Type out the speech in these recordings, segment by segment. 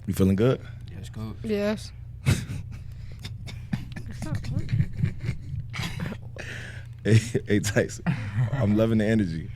You feeling good? Yes, coach. Yes. Hey, Tyson, I'm loving the energy.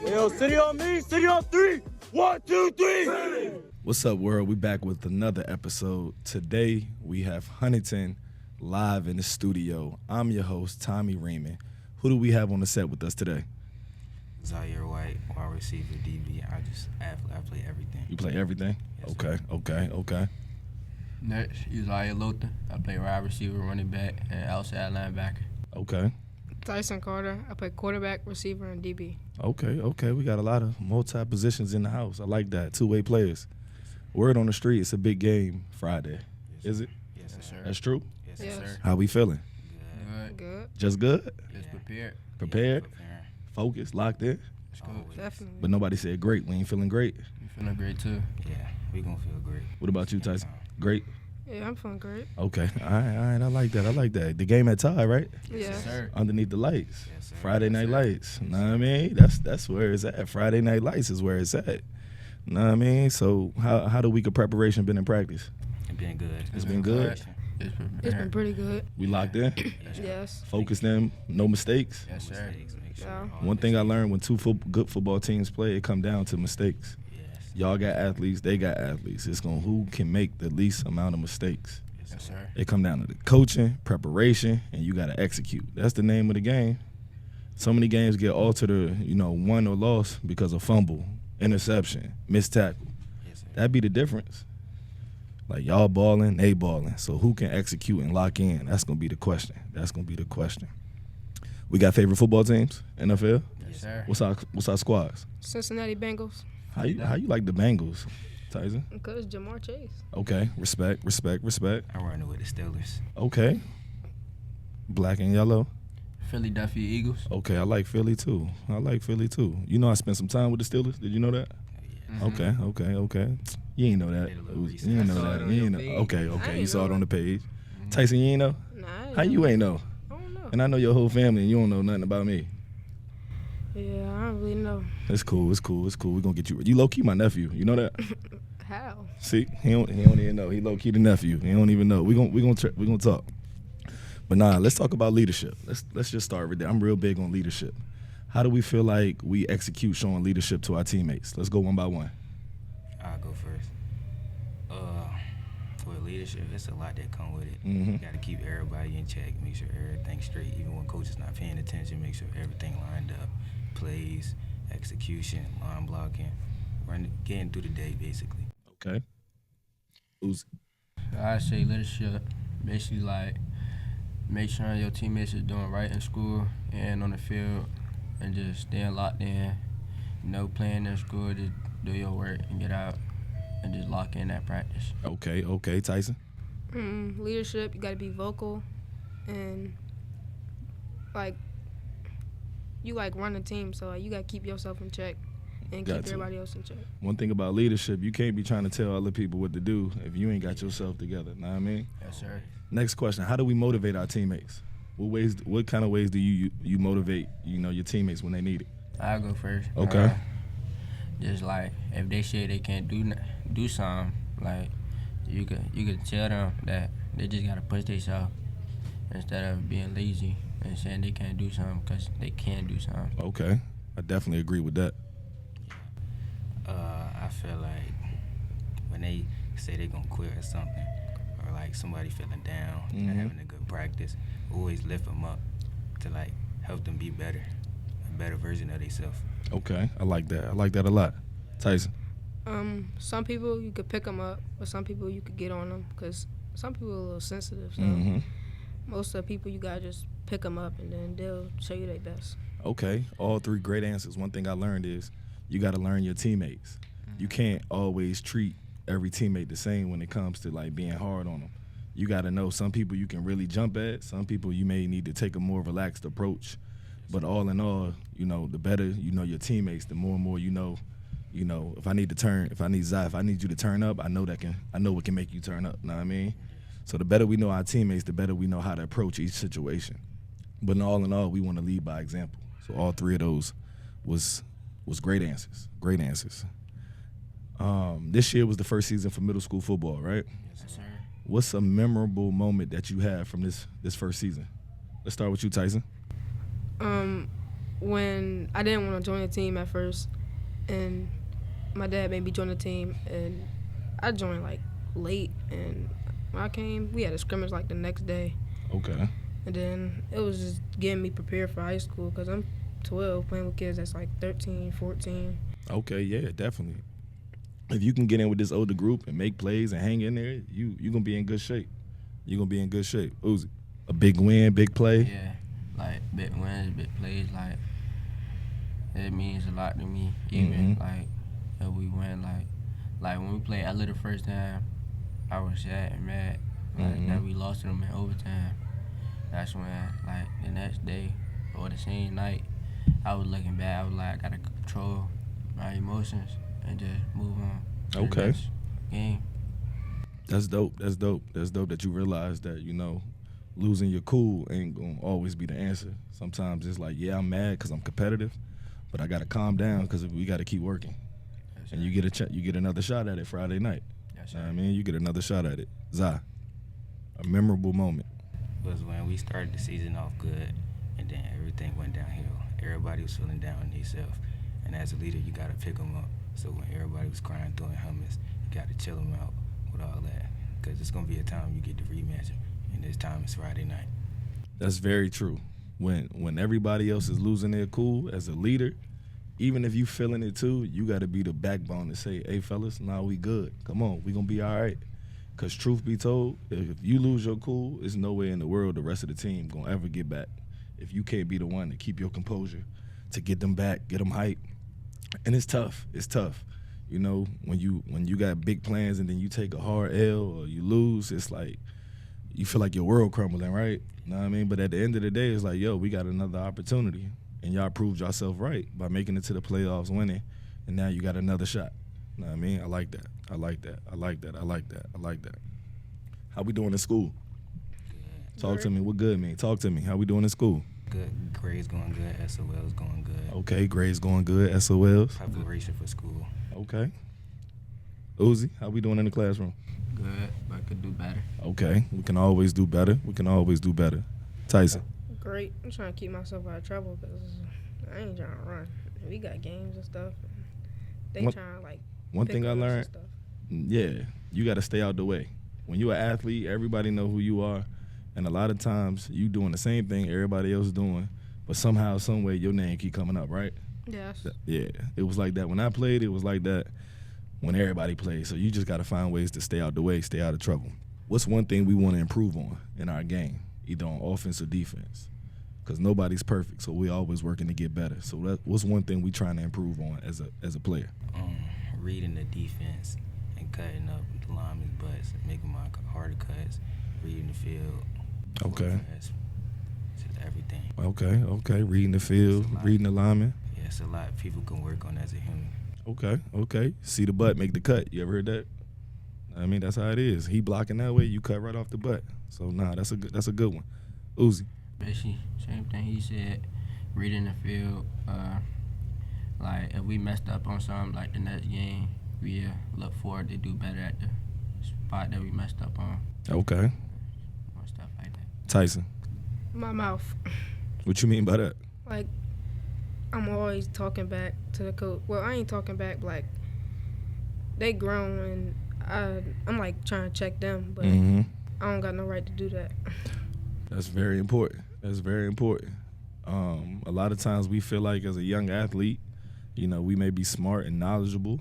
Yo, city on me, city on three. 1, 2, 3. What's up, world? We back with another episode. Today, we have Huntington live in the studio. I'm your host, Tommy Reamon. Who do we have on the set with us today? Zaire White, wide receiver, DB. I play everything. You play everything? Yes, Okay. Next, Uzziah Lotha. I play wide receiver, running back, and outside linebacker. Okay. Tyson Carter. I play quarterback, receiver, and DB. Okay. We got a lot of multi-positions in the house. I like that. Two-way players. Word on the street, it's a big game Friday. Is it? Yes, sir. That's true? Yes, Yes. sir. How we feeling? Good. Good. Just good? Just prepared. Prepared? Preparing. Focused? Locked in? Let's go. Always. Definitely. But nobody said great. We ain't feeling great. You feeling great too? Yeah, we gonna feel great. What about you, Tyson? Great? Yeah, I'm feeling great. Okay. All right. I like that. The game at tie, right? Yeah. Sir. Underneath the lights. Yes, sir. Friday Yes, night sir. lights. Know what I mean? That's where it's at. Friday night lights is where it's at. Know what I mean? So how the week of preparation been in practice? It been good. It's been good? It's It's been prepared. pretty good. We locked in? Yes. Focused in? No mistakes? Yes, sir. Mistakes, make sure Yeah. all One thing I mistakes- learned when two good football teams play, it come down to mistakes. Yes. Y'all got athletes, they got athletes. It's going who can make the least amount of mistakes. Yes, sir. It come down to the coaching, preparation, and you got to execute. That's the name of the game. So many games get altered or, won or lost because of fumble, interception, missed tackle. Yes, sir. That'd be the difference. Like y'all balling, they balling. So who can execute and lock in? That's going to be the question. We got favorite football teams, NFL? Yes, sir. What's our squads? Cincinnati Bengals. How you like the Bengals, Tyson? Because Jamar Chase. Okay, respect. I'm running with the Steelers. Okay. Black and yellow. Philadelphia Eagles. Okay, I like Philly too. You know I spent some time with the Steelers. Did you know that? Mhm. Okay. You ain't know that. Did a little research. You ain't I know saw that. it on You your ain't know. page. Okay. I You didn't saw it know on the page. Tyson, you ain't know? Nah, I How you ain't know? I don't know. And I know your whole family and you don't know nothing about me. Yeah, I don't really know. It's cool. We gonna get you. You low key my nephew. You know that? How? See, he don't even know. He low key the nephew. He don't even know. We gonna talk. But nah, let's talk about leadership. Let's just start with that. I'm real big on leadership. How do we feel like we execute showing leadership to our teammates? Let's go one by one. I'll go first. With leadership, it's a lot that come with it. Mhm. You got to keep everybody in check, make sure everything's straight. Even when coach is not paying attention, make sure everything lined up. Plays, execution, line blocking, getting through the day, basically. Okay. Who's I say leadership, basically like make sure your teammates is doing right in school and on the field, and just staying locked in. Playing in school, just do your work and get out, and just lock in that practice. okay, Tyson? Leadership, you got to be vocal and you run a team, so you got to keep yourself in check and Got keep to. everybody else in check. One thing about leadership, you can't be trying to tell other people what to do if you ain't got yourself together. Know what I mean? Yes, sir. Next question: how do we motivate our teammates? What kind of ways do you motivate your teammates when they need it? I'll go first. Okay. Just like if they say they can't do something, like you could tell them that they just gotta push themselves instead of being lazy and saying they can't do something because they can do something. Okay, I definitely agree with that. I feel like when they say they're gonna quit or something, or like somebody feeling down, not having a good practice, always lift them up to like help them be better, a better version of themselves. Okay, I like that. I like that a lot. Tyson. Some people you could pick them up, but some people you could get on them because some people are a little sensitive. So Mhm. most of the people you gotta just pick them up and then they'll show you their best. Okay, all three great answers. One thing I learned is you got to learn your teammates. You can't always treat every teammate the same when it comes to like being hard on them. you got to know some people you can really jump at. Some people you may need to take a more relaxed approach. But all in all, the better you know your teammates, the more and more you know, if I need you to turn up, I know what can make you turn up. Know what I mean? So the better we know our teammates, the better we know how to approach each situation. But all in all, we want to lead by example. So all three of those was great answers. Great answers. This year was the first season for middle school football, right? Yes, sir. What's a memorable moment that you had from this first season? Let's start with you, Tyson. When I didn't want to join the team at first, and my dad made me join the team, and I joined like late, and when I came, we had a scrimmage like the next day. Okay. And then it was just getting me prepared for high school because I'm 12 playing with kids that's like 13, 14. Okay, yeah, definitely. If you can get in with this older group and make plays and hang in there, you're going to be in good shape. You're going to be in good shape. Uzi, a big win, big play? Yeah, like big wins, big plays, like it means a lot to me. Even like if we win, like when we played Ella the first time, I was sad and mad that we lost to them in overtime. That's when, like, the next day or the same night, I was looking back. I was like, I gotta control my emotions and just move on to the Okay. next game. That's dope. That's dope. That's dope that you realize that, losing your cool ain't going to always be the answer. Sometimes it's like, yeah, I'm mad because I'm competitive, but I got to calm down because we got to keep working. Yes, And you get another shot at it Friday night. Yes, You know what I mean? You get another shot at it. Zai, a memorable moment. Was when we started the season off good, and then everything went downhill. Everybody was feeling down on themselves, and as a leader, you got to pick them up. So when everybody was crying, throwing hummus, you got to chill them out with all that, because it's gonna be a time you get the rematch, and this time it's Friday night. That's very true. When everybody else is losing their cool as a leader, even if you feeling it too, you got to be the backbone to say, hey, fellas, nah, we good. Come on, we going to be all right. Because truth be told, if you lose your cool, there's no way in the world the rest of the team going to ever get back. If you can't be the one to keep your composure, to get them back, get them hype. And it's tough. It's tough. When you got big plans and then you take a hard L or you lose, it's like you feel like your world crumbling, right? You know what I mean? But at the end of the day, it's like, yo, we got another opportunity. And y'all proved yourself right by making it to the playoffs, winning. And now you got another shot. You know what I mean? I like that. I like that. I like that. I like that. I like that. How we doing in school? Good. Talk to me. What good mean? Talk to me. How we doing in school? Good. Grades going good. SOL's going good. Okay, grades going good. SOLs. Preparation for school. Okay. Uzi, how we doing in the classroom? Good, but could do better. Okay. We can always do better. We can always do better. Tyson. Great. I'm trying to keep myself out of trouble because I ain't trying to run. We got games and stuff. They trying to, like, One pick thing I on us and learned, stuff. yeah, you got to stay out the way. When you're an athlete, everybody know who you are. And a lot of times you doing the same thing everybody else is doing, but somehow, some way, your name keep coming up, right? Yes. Yeah, it was like that when I played. It was like that when everybody played. So you just got to find ways to stay out the way, stay out of trouble. What's one thing we want to improve on in our game, either on offense or defense? Because nobody's perfect, so we always working to get better. So what's one thing we trying to improve on as a player? Reading the defense and cutting up the linemen's butts, making my harder cuts, reading the field. Okay. It's just everything. Okay. Reading the field, reading the lineman. Yeah, it's a lot people can work on as a human. Okay. See the butt, make the cut. You ever heard that? I mean, that's how it is. He blocking that way, you cut right off the butt. So nah, that's a good one. Uzi. Basically, same thing he said. Reading the field. Like if we messed up on something, like the next game, we look forward to do better at the spot that we messed up on. Okay. Or stuff like that. Tyson. My mouth. What you mean by that? Like, I'm always talking back to the coach. Well, I ain't talking back, but, like, they grown and I'm like trying to check them, but I don't got no right to do that. That's very important. That's very important. A lot of times we feel like as a young athlete, we may be smart and knowledgeable,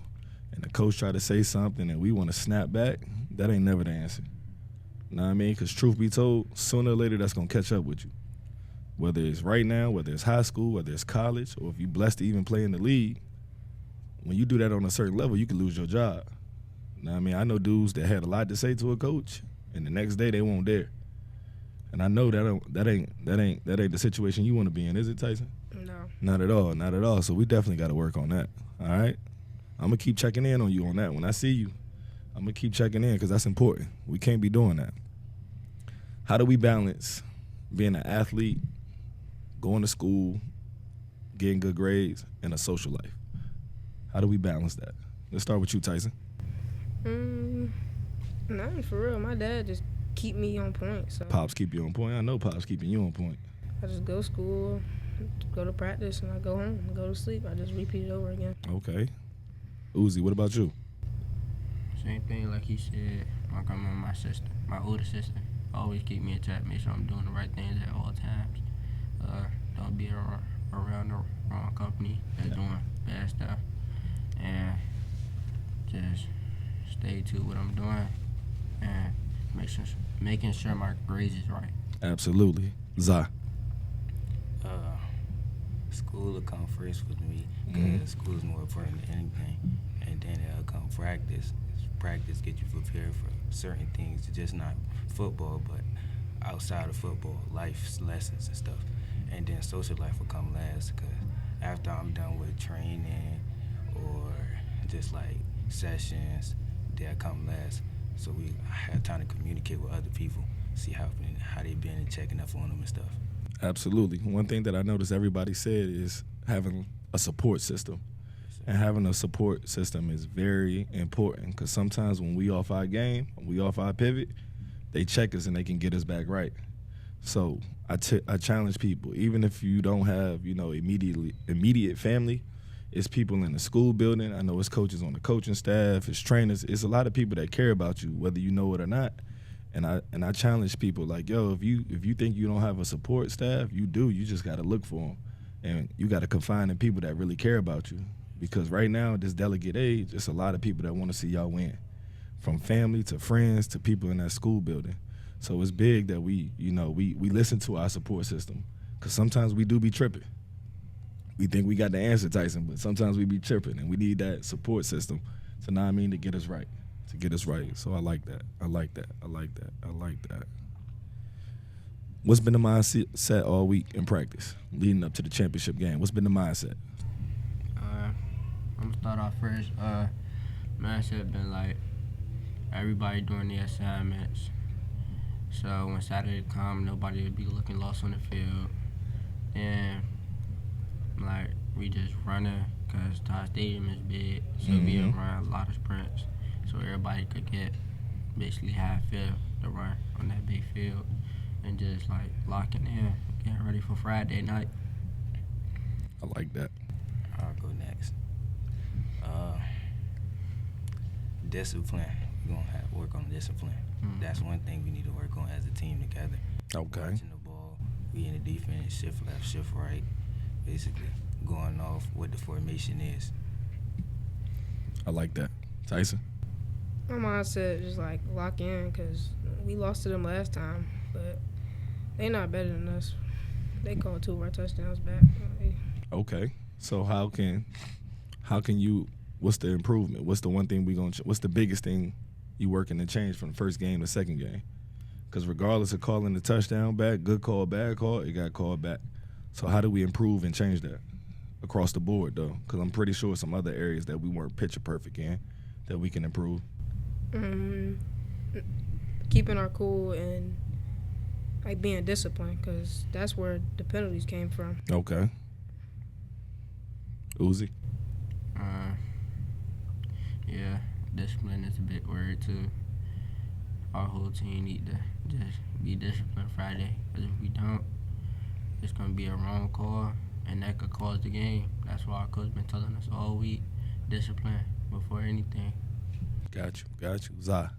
and the coach try to say something and we want to snap back. That ain't never the answer. You know what I mean? Because truth be told, sooner or later that's going to catch up with you. Whether it's right now, whether it's high school, whether it's college, or if you're blessed to even play in the league, when you do that on a certain level, you can lose your job. You know what I mean? I know dudes that had a lot to say to a coach, and the next day they won't dare. And I know that ain't the situation you want to be in, is it, Tyson? No. Not at all, not at all. So we definitely got to work on that. All right, I'm gonna keep checking in on you on that. When I see you, I'm gonna keep checking in because that's important. We can't be doing that. How do we balance being an athlete, going to school, getting good grades, and a social life? How do we balance that? Let's start with you, Tyson. Nothing for real. My dad just keep me on point. So Pops keep you on point. I know Pops keeping you on point. I just go to school, go to practice, and I go home and go to sleep. I just repeat it over again. Okay. Uzi, what about you? Same thing like he said. My grandma and my sister, my older sister, always keep me in check, make sure I'm doing the right things at all times. Don't be around the wrong company that's doing bad stuff. And just stay to what I'm doing and making sure my grades is right. Absolutely. Zah. School will come first with me because school is more important than anything. And then it'll come practice. Practice get you prepared for certain things, just not football, but outside of football, life's lessons and stuff. And then social life will come last because after I'm done with training or just like sessions, they'll come last. So we have time to communicate with other people, see how they been and checking up on them and stuff. Absolutely. One thing that I noticed everybody said is having a support system. And having a support system is very important because sometimes when we off our game, when we off our pivot, they check us and they can get us back right. So I challenge people, even if you don't have, immediate family, it's people in the school building. I know it's coaches on the coaching staff, it's trainers. It's a lot of people that care about you, whether you know it or not. And I challenge people like, yo, if you think you don't have a support staff, you do. You just got to look for them. And you got to confine in people that really care about you. Because right now, at this delicate age, it's a lot of people that want to see y'all win. From family to friends to people in that school building. So it's big that we listen to our support system. Because sometimes we do be tripping. We think we got the answer, Tyson, but sometimes we be tripping. And we need that support system to get us right. To get us right. So I like that. I like that. What's been the mindset all week in practice leading up to the championship game? What's been the mindset? I'm gonna start off first. Mindset been like everybody doing their assignments. So when Saturday come, nobody would be looking lost on the field. And like we just running because our stadium is big, so we run a lot of sprints. So everybody could get basically half field to run on that big field and just like locking in, getting ready for Friday night. I like that. I'll go next. Discipline. We're going to have to work on discipline. That's one thing we need to work on as a team together. Okay. Watching the ball, we in the defense, shift left, shift right, basically going off what the formation is. I like that. Tyson? My mindset is like lock in because we lost to them last time, but they not better than us. They called 2 of our touchdowns back. Okay. So how can you? What's the improvement? What's the one thing what's the biggest thing you working to change from the first game to second game? Because regardless of calling the touchdown back, good call, bad call, it got called back. So how do we improve and change that across the board though? Because I'm pretty sure some other areas that we weren't picture perfect in that we can improve. Keeping our cool and like being disciplined because that's where the penalties came from. Okay. Uzi? Yeah, discipline is a big word too. Our whole team need to just be disciplined Friday because if we don't, it's going to be a wrong call and that could cause the game. That's why our coach been telling us all week, discipline before anything. Got you. Zah?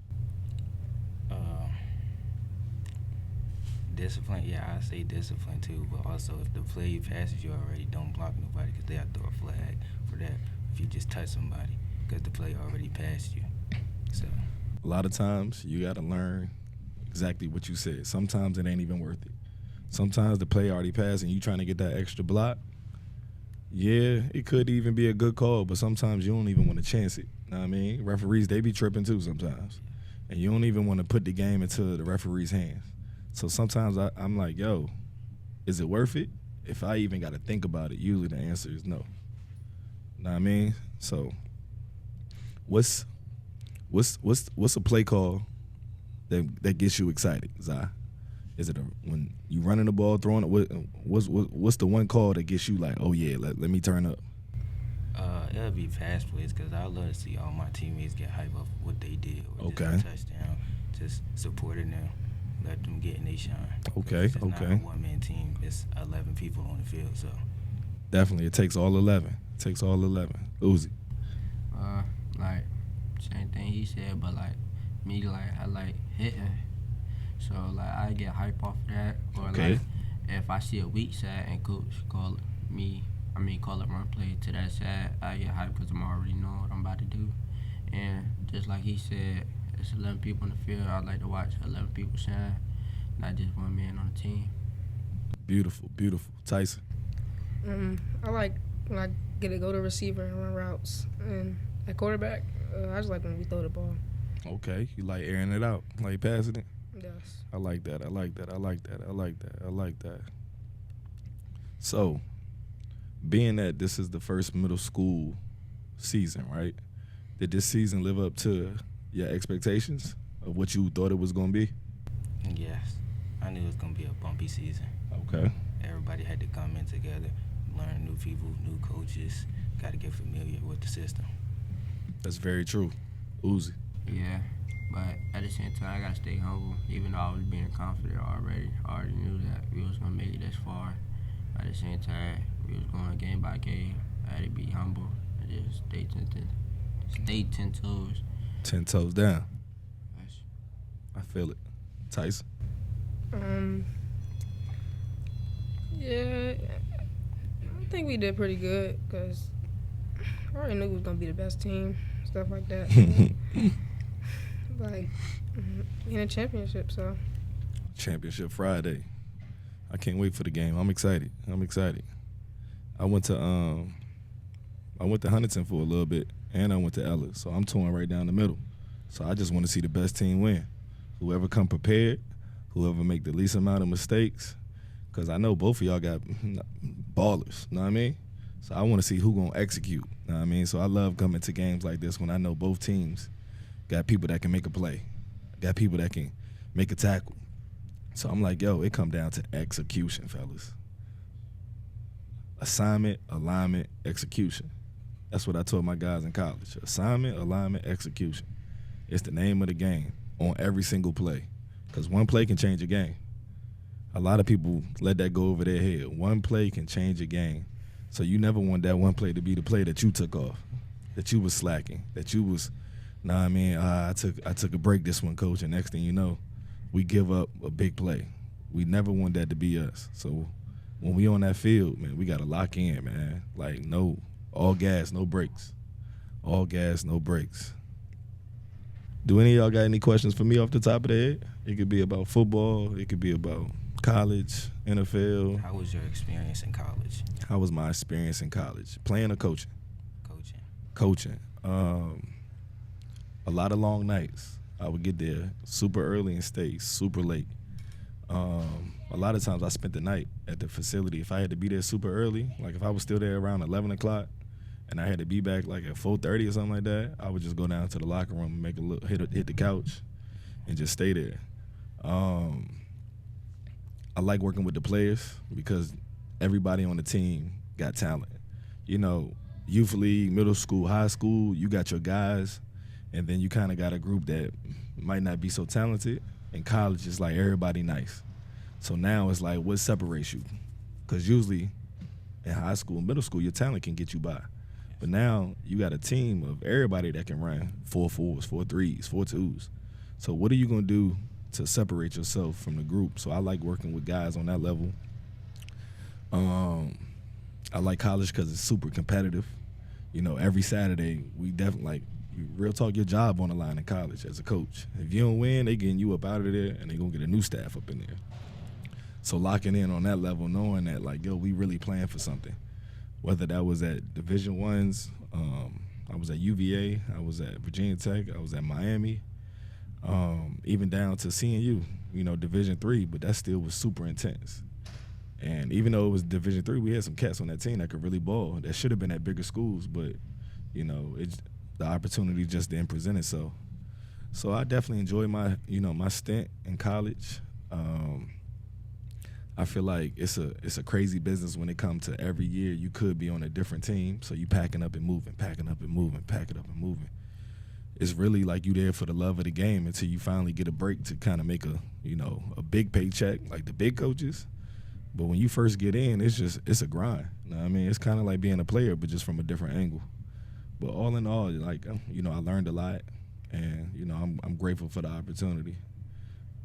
Discipline, yeah, I say discipline too, but also if the play passes you already, don't block nobody because they'll throw a flag for that if you just touch somebody because the play already passed you. So a lot of times you got to learn exactly what you said. Sometimes it ain't even worth it. Sometimes the play already passed and you trying to get that extra block. Yeah, it could even be a good call, but sometimes you don't even want to chance it. Know what I mean? Referees, they be tripping too sometimes. and you don't even want to put the game into the referee's hands. So sometimes I'm like, yo, is it worth it? If I even got to think about it, usually the answer is no. Know what I mean? So what's a play call that gets you excited, Zai? Is it when you running the ball, throwing it? What's the one call that gets you like, oh yeah, let me turn up? It'll be fast plays because I love to see all my teammates get hype off what they did. Or Okay. Just a touchdown, just supporting them, let them get in their shine. Okay, It's okay. not a one-man team. It's 11 people on the field, so. Definitely, it takes all 11. It takes all 11. Uzi. Like same thing he said, but like me, like I like hitting, so like I get hype off that. Or Okay. like if I see a weak side and coach call it run play to that side, I get hype because I'm already know what I'm about to do. And just like he said, it's 11 people in the field. I like to watch 11 people shine, not just one man on the team. Beautiful, beautiful. Tyson. I like when I get to go to receiver and run routes. And at quarterback, I just like when we throw the ball. Okay, you like airing it out, like passing it. Yes. I like that. I like that. I like that. I like that. I like that. So, being that this is the first middle school season, right? Did this season live up to your expectations of what you thought it was going to be? Yes, I knew it was gonna be a bumpy season. Okay. Everybody had to come in together, learn new people, new coaches. Got to get familiar with the system. That's very true. Uzi. Yeah, but at the same time, I gotta stay humble. Even though I was being confident already, I already knew that we was gonna make it this far. At the same time, we was going game by game. I had to be humble and just stay 10 toes. 10 toes down. Yes. I feel it. Tyson. Yeah, I think we did pretty good because I already knew we was gonna be the best team, stuff like that. Like in a championship, so. Championship Friday. I can't wait for the game. I'm excited. I went to Huntington for a little bit, and I went to Ellis, so I'm torn right down the middle. So I just want to see the best team win. Whoever come prepared, whoever make the least amount of mistakes, because I know both of y'all got ballers, know what I mean? So I want to see who going to execute, know what I mean? So I love coming to games like this when I know both teams got people that can make a play, got people that can make a tackle. So I'm like, yo, it come down to execution, fellas. Assignment, alignment, execution. That's what I told my guys in college. Assignment, alignment, execution. It's the name of the game on every single play, because one play can change a game. A lot of people let that go over their head. One play can change a game. So you never want that one play to be the play that you took off, that you was slacking, that you was, nah, I mean, I took a break this one, coach, and next thing you know, we give up a big play. We never want that to be us. So when we on that field, man, we got to lock in, man. Like, no, all gas, no brakes. All gas, no brakes. Do any of y'all got any questions for me off the top of the head? It could be about football. It could be about college, NFL. How was your experience in college? How was my experience in college? Playing or coaching? Coaching. A lot of long nights. I would get there super early and stay super late. A lot of times I spent the night at the facility. If I had to be there super early, like if I was still there around 11 o'clock and I had to be back like at 4:30 or something like that, I would just go down to the locker room and make a little hit the couch and just stay there. I like working with the players because everybody on the team got talent. You know, youth league, middle school, high school, you got your guys, and then you kind of got a group that might not be so talented. In college, it's like everybody nice. So now it's like, what separates you? Because usually in high school and middle school, your talent can get you by. But now you got a team of everybody that can run 4.4s, 4.3s, 4.2s. So what are you going to do to separate yourself from the group? So I like working with guys on that level. I like college because it's super competitive. You know, every Saturday we definitely like, real talk, your job on the line in college as a coach. If you don't win, they getting you up out of there and they gonna get a new staff up in there. So locking in on that level, knowing that like, yo, we really playing for something. Whether that was at Division I's, I was at UVA, I was at Virginia Tech, I was at Miami, even down to CNU, Division III, but that still was super intense. And even though it was Division III, we had some cats on that team that could really ball. That should have been at bigger schools, but the opportunity just didn't present itself. So I definitely enjoyed my stint in college. I feel like it's a crazy business when it comes to every year you could be on a different team. So you packing up and moving, packing up and moving, packing up and moving. It's really like you there for the love of the game until you finally get a break to kind of make a big paycheck like the big coaches. But when you first get in, it's a grind. You know what I mean? It's kind of like being a player, but just from a different angle. But all in all, like, I learned a lot, and, I'm grateful for the opportunity.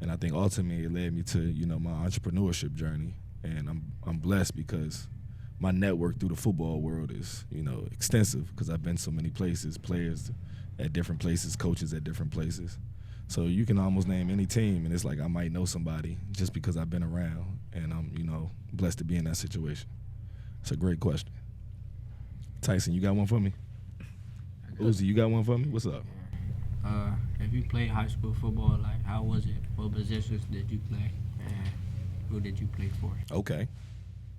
And I think ultimately it led me to, my entrepreneurship journey. And I'm blessed because my network through the football world is, extensive because I've been so many places, players at different places, coaches at different places. So you can almost name any team, and it's like I might know somebody just because I've been around, and I'm, blessed to be in that situation. It's a great question. Tyson, you got one for me? Uzi, you got one for me? What's up? If you played high school football, like, how was it? What positions did you play, and who did you play for? Okay.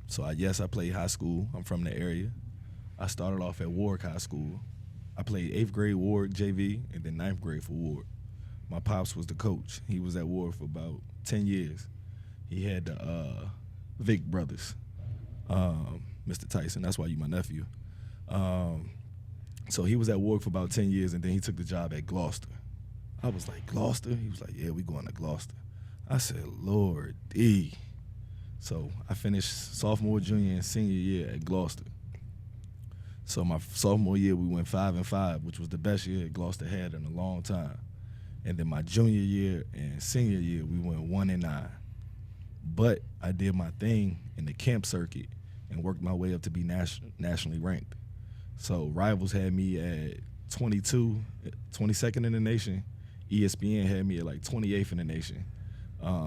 So, I played high school. I'm from the area. I started off at Warwick High School. I played 8th grade Warwick JV and then 9th grade for Warwick. My pops was the coach. He was at Warwick for about 10 years. He had the Vic brothers, Mr. Tyson. That's why you my nephew. So he was at Warwick for about 10 years, and then he took the job at Gloucester. I was like, Gloucester? He was like, yeah, we going to Gloucester. I said, Lord D. So I finished sophomore, junior, and senior year at Gloucester. So my sophomore year, we went 5-5, which was the best year Gloucester had in a long time. And then my junior year and senior year, we went 1-9. But I did my thing in the camp circuit and worked my way up to be nationally ranked. So Rivals had me at 22nd in the nation. ESPN had me at like 28th in the nation.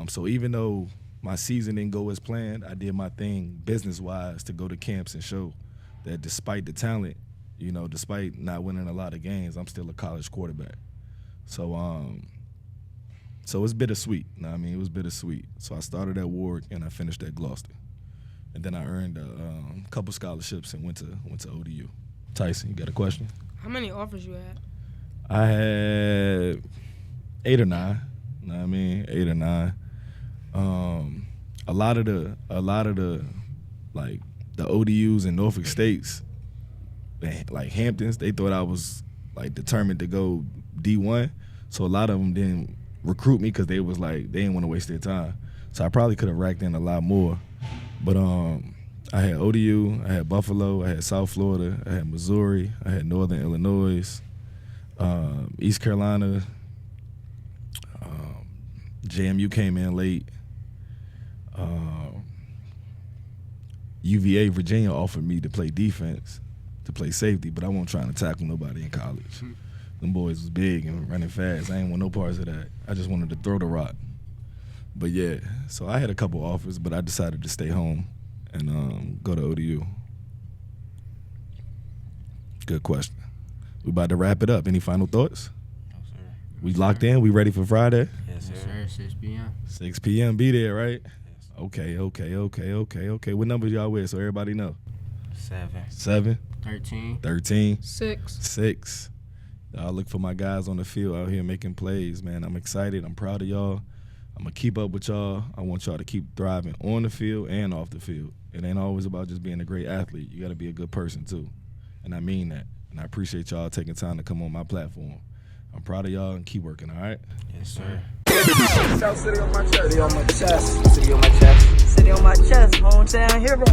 So even though my season didn't go as planned, I did my thing business-wise to go to camps and show that despite the talent, despite not winning a lot of games, I'm still a college quarterback. So so it's bittersweet. You know what I mean? It was bittersweet. So I started at Warwick and I finished at Gloucester. And then I earned a couple scholarships and went to ODU. Tyson, you got a question? How many offers you had? I had 8 or 9. You know what I mean? 8 or 9. A lot of the like the ODUs in Norfolk States, like Hamptons, they thought I was like determined to go D1. So a lot of them didn't recruit me because they was like they didn't want to waste their time. So I probably could have racked in a lot more. But I had ODU, I had Buffalo, I had South Florida, I had Missouri, I had Northern Illinois, East Carolina. JMU came in late. UVA, Virginia offered me to play defense, to play safety, but I wasn't trying to tackle nobody in college. Them boys was big and running fast. I ain't want no parts of that. I just wanted to throw the rock. But yeah, so I had a couple offers, but I decided to stay home and go to ODU. Good question. We about to wrap it up. Any final thoughts? No, sir. We locked in? We ready for Friday? Yes, Yes, sir. sir. 6 p.m. 6 p.m. Be there, right? Yes. Okay. What numbers y'all with so everybody know? 7. 7? 13. 13? 6. 6. Y'all look for my guys on the field out here making plays, man. I'm excited. I'm proud of y'all. I'm going to keep up with y'all. I want y'all to keep thriving on the field and off the field. It ain't always about just being a great athlete. You got to be a good person, too. And I mean that. And I appreciate y'all taking time to come on my platform. I'm proud of y'all and keep working, all right? Yes, sir. South City on my chest. City on my chest. City on my chest. City on my chest. Hometown hero.